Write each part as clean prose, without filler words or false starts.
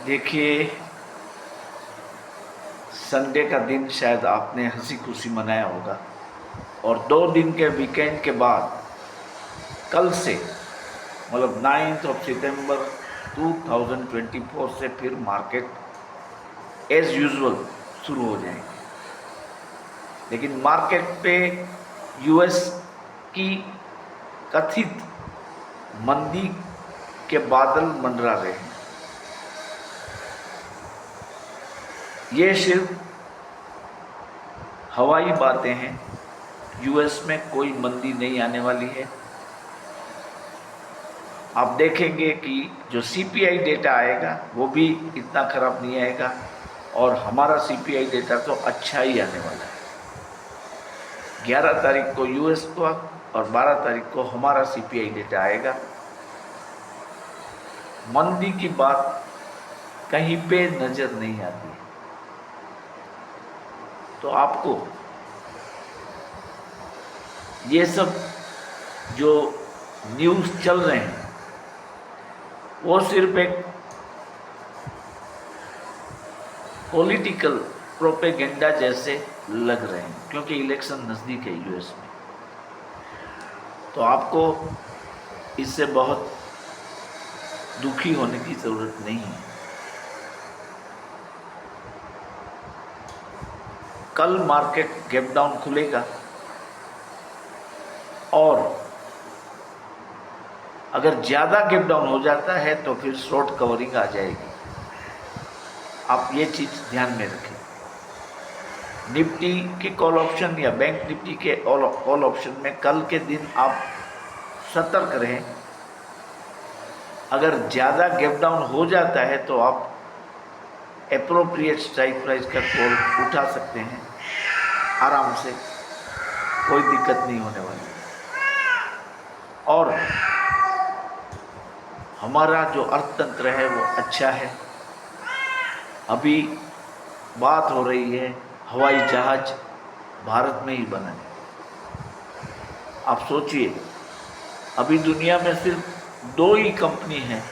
देखिए, संडे का दिन शायद आपने हंसी खुशी मनाया होगा और 2 दिन के वीकेंड के बाद कल से मतलब 9 सितंबर 2024 से फिर मार्केट एज यूजुअल शुरू हो जाएंगे। लेकिन मार्केट पे यूएस की कथित मंदी के बादल मंडरा रहे हैं। ये सिर्फ हवाई बातें हैं। यूएस में कोई मंदी नहीं आने वाली है। आप देखेंगे कि जो सीपीआई डेटा आएगा वो भी इतना खराब नहीं आएगा और हमारा सीपीआई डेटा तो अच्छा ही आने वाला है। 11 तारीख को यूएस का और 12 तारीख को हमारा सीपीआई डेटा आएगा। मंदी की बात कहीं पे नजर नहीं आती है। तो आपको ये सब जो न्यूज़ चल रहे हैं वो सिर्फ एक पॉलिटिकल प्रोपेगेंडा जैसे लग रहे हैं, क्योंकि इलेक्शन नज़दीक है यूएस में। तो आपको इससे बहुत दुखी होने की ज़रूरत नहीं है। कल मार्केट गैप डाउन खुलेगा और अगर ज़्यादा गैप डाउन हो जाता है तो फिर शॉर्ट कवरिंग आ जाएगी। आप ये चीज़ ध्यान में रखें। निफ्टी के कॉल ऑप्शन या बैंक निफ्टी के कॉल ऑप्शन में कल के दिन आप सतर्क रहें। अगर ज़्यादा गैप डाउन हो जाता है तो आप एप्रोप्रिएट स्ट्राइक प्राइस का कॉल उठा सकते हैं आराम से, कोई दिक्कत नहीं होने वाली। और हमारा जो अर्थतंत्र है वो अच्छा है। अभी बात हो रही है हवाई जहाज भारत में ही बना है। आप सोचिए, अभी दुनिया में सिर्फ 2 ही कंपनी हैं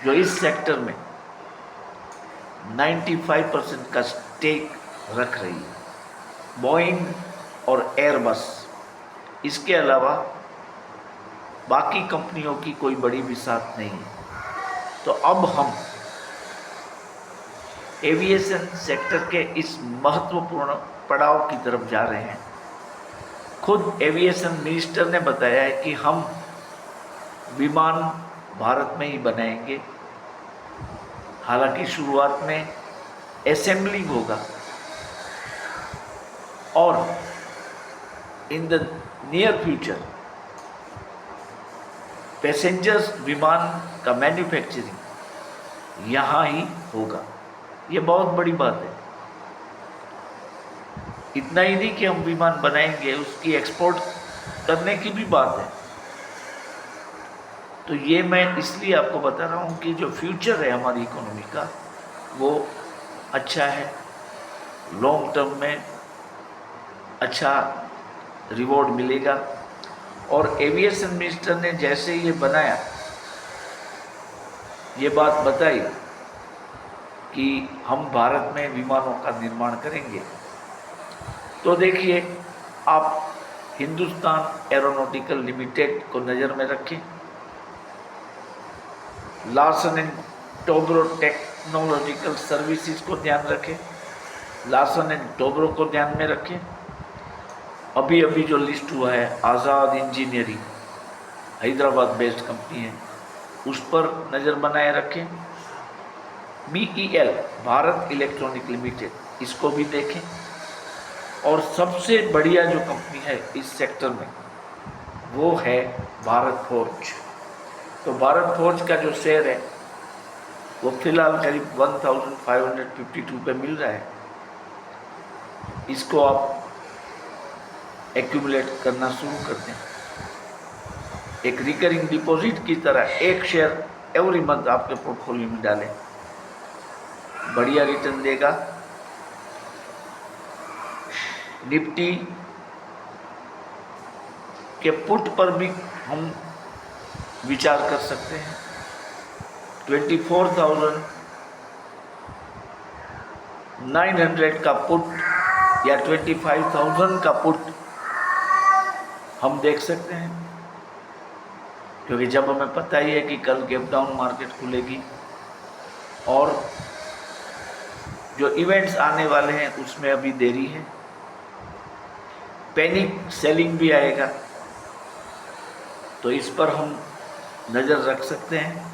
जो इस सेक्टर में 95% का स्टेक रख रही है, बोइंग और एयरबस। इसके अलावा बाकी कंपनियों की कोई बड़ी बिसात नहीं है। तो अब हम एविएशन सेक्टर के इस महत्वपूर्ण पड़ाव की तरफ जा रहे हैं। खुद एविएशन मिनिस्टर ने बताया है कि हम विमान भारत में ही बनाएंगे। हालांकि शुरुआत में असेंबलिंग होगा और in the near future passengers विमान का मैन्युफैक्चरिंग यहाँ ही होगा। ये बहुत बड़ी बात है। इतना ही नहीं कि हम विमान बनाएंगे, उसकी एक्सपोर्ट करने की भी बात है। तो ये मैं इसलिए आपको बता रहा हूँ कि जो फ्यूचर है हमारी इकोनॉमी का वो अच्छा है। लॉन्ग टर्म में अच्छा रिवॉर्ड मिलेगा। और एविएशन मिनिस्टर ने जैसे ये बनाया, ये बात बताई कि हम भारत में विमानों का निर्माण करेंगे, तो देखिए आप हिंदुस्तान एरोनॉटिकल लिमिटेड को नज़र में रखें, Larsen and Toubro technological services को ध्यान रखें, लार्सन एंड टोब्रो को ध्यान में रखें। अभी अभी जो लिस्ट हुआ है आज़ाद इंजीनियरिंग, हैदराबाद बेस्ड कंपनी है, उस पर नज़र बनाए रखें। BEL भारत इलेक्ट्रॉनिक लिमिटेड, इसको भी देखें। और सबसे बढ़िया जो कंपनी है इस सेक्टर में वो है भारत फोर्ज। तो भारत फोर्ज का जो शेयर है वो फिलहाल करीब 1552 पे मिल रहा है। इसको आप एक्यूमुलेट करना शुरू कर दें। एक रिकरिंग डिपॉजिट की तरह एक शेयर एवरी मंथ आपके पोर्टफोलियो में डालें, बढ़िया रिटर्न देगा। निफ्टी के पुट पर भी हम विचार कर सकते हैं। 900 का पुट या 25,000 का पुट हम देख सकते हैं, क्योंकि जब हमें पता ही है कि कल गैप डाउन मार्केट खुलेगी और जो इवेंट्स आने वाले हैं उसमें अभी देरी है, पैनिक सेलिंग भी आएगा, तो इस पर हम नज़र रख सकते हैं।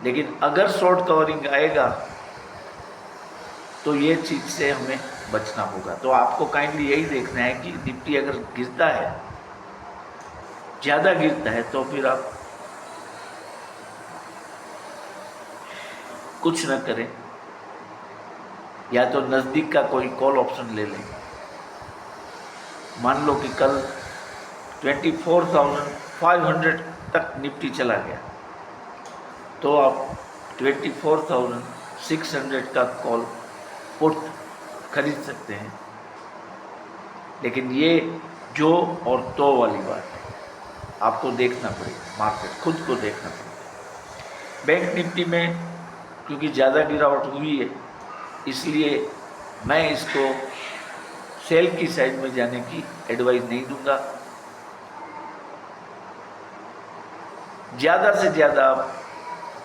लेकिन अगर शॉर्ट कवरिंग आएगा तो ये चीज़ से हमें बचना होगा। तो आपको काइंडली यही देखना है कि निफ्टी अगर गिरता है, ज़्यादा गिरता है, तो फिर आप कुछ न करें, या तो नज़दीक का कोई कॉल ऑप्शन ले लें। मान लो कि कल 24,500 तक निफ्टी चला गया, तो आप 24,600 का कॉल पुट खरीद सकते हैं। लेकिन ये जो और तो वाली बात है, आपको देखना पड़ेगा, मार्केट खुद को देखना पड़ेगा। बैंक निफ्टी में क्योंकि ज़्यादा गिरावट हुई है, इसलिए मैं इसको सेल की साइड में जाने की एडवाइस नहीं दूंगा। ज़्यादा से ज़्यादा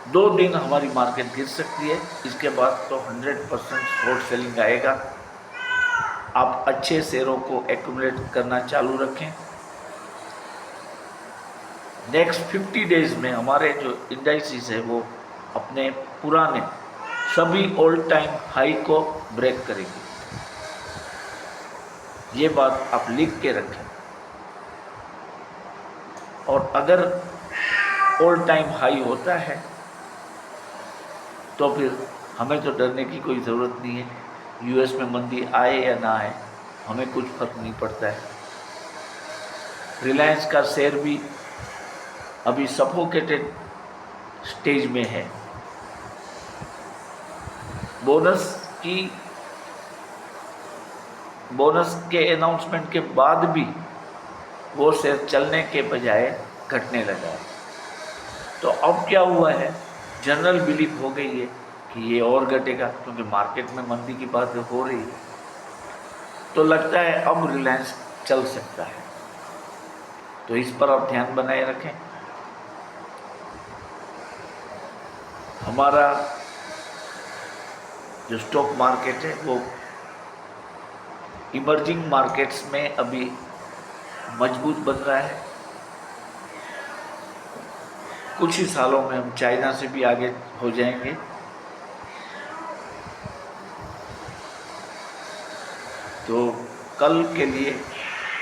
2 दिन हमारी मार्केट गिर सकती है, इसके बाद तो 100% शॉर्ट सेलिंग आएगा। आप अच्छे शेयरों को एक्यूमुलेट करना चालू रखें। नेक्स्ट 50 डेज में हमारे जो इंडाइसिस है वो अपने पुराने सभी ऑल टाइम हाई को ब्रेक करेंगे। ये बात आप लिख के रखें। और अगर ऑल टाइम हाई होता है तो फिर हमें तो डरने की कोई ज़रूरत नहीं है। यूएस में मंदी आए या ना आए, हमें कुछ फर्क नहीं पड़ता है। रिलायंस का शेयर भी अभी सफोकेटेड स्टेज में है। बोनस के अनाउंसमेंट के बाद भी वो शेयर चलने के बजाय घटने लगा है। तो अब क्या हुआ है, जनरल बिलीफ हो गई है कि ये और घटेगा, क्योंकि मार्केट में मंदी की बात हो रही है। तो लगता है अब रिलायंस चल सकता है। तो इस पर आप ध्यान बनाए रखें। हमारा जो स्टॉक मार्केट है वो इमर्जिंग मार्केट्स में अभी मजबूत बन रहा है। कुछ ही सालों में हम चाइना से भी आगे हो जाएंगे। तो कल के लिए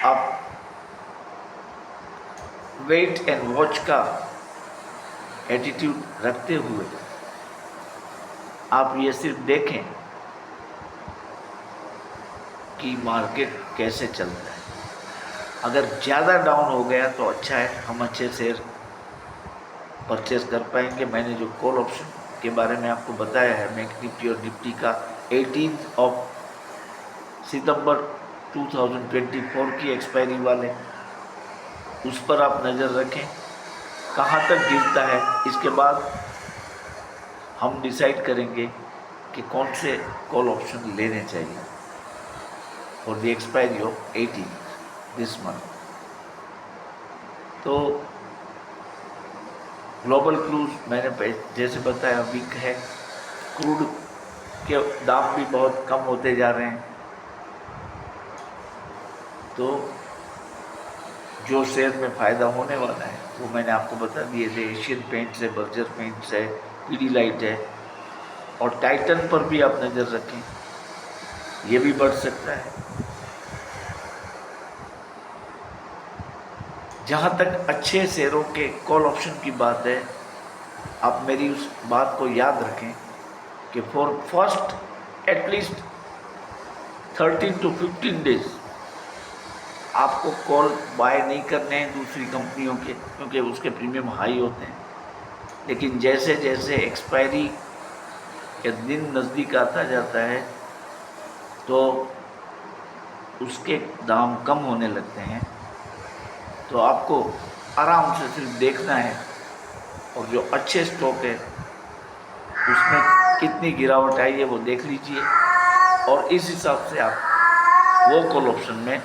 आप वेट एंड वॉच का एटीट्यूड रखते हुए आप ये सिर्फ देखें कि मार्केट कैसे चलता है। अगर ज़्यादा डाउन हो गया तो अच्छा है, हम अच्छे शेयर परचेज कर पाएंगे। मैंने जो कॉल ऑप्शन के बारे में आपको बताया है, बैंक निफ्टी और निफ्टी का 18 सितंबर 2024 की एक्सपायरी वाले, उस पर आप नज़र रखें कहाँ तक गिरता है। इसके बाद हम डिसाइड करेंगे कि कौन से कॉल ऑप्शन लेने चाहिए for the expiry of 18 this month. तो ग्लोबल क्रूज मैंने जैसे बताया वीक है, क्रूड के दाम भी बहुत कम होते जा रहे हैं। तो जो शेयर में फ़ायदा होने वाला है वो मैंने आपको बता दिए थे। एशियन पेंट्स है, बर्जर पेंट्स है, पीडीलाइट है, और टाइटन पर भी आप नज़र रखें, ये भी बढ़ सकता है। जहाँ तक अच्छे शेयरों के कॉल ऑप्शन की बात है, आप मेरी उस बात को याद रखें कि for first at least 13 to 15 days आपको कॉल बाय नहीं करने हैं दूसरी कंपनियों के, क्योंकि उसके प्रीमियम हाई होते हैं। लेकिन जैसे जैसे एक्सपायरी के दिन नज़दीक आता जाता है तो उसके दाम कम होने लगते हैं। तो आपको आराम से सिर्फ देखना है और जो अच्छे स्टॉक है उसमें कितनी गिरावट आई है वो देख लीजिए, और इस हिसाब से आप वो कॉल ऑप्शन में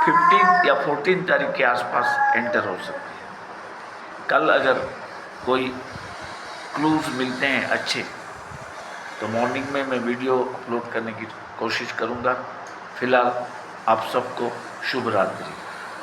15 या 14 तारीख के आसपास एंटर हो सकते हैं। कल अगर कोई क्लूज मिलते हैं अच्छे तो मॉर्निंग में मैं वीडियो अपलोड करने की कोशिश करूँगा। फिलहाल आप सबको शुभ रात्रि।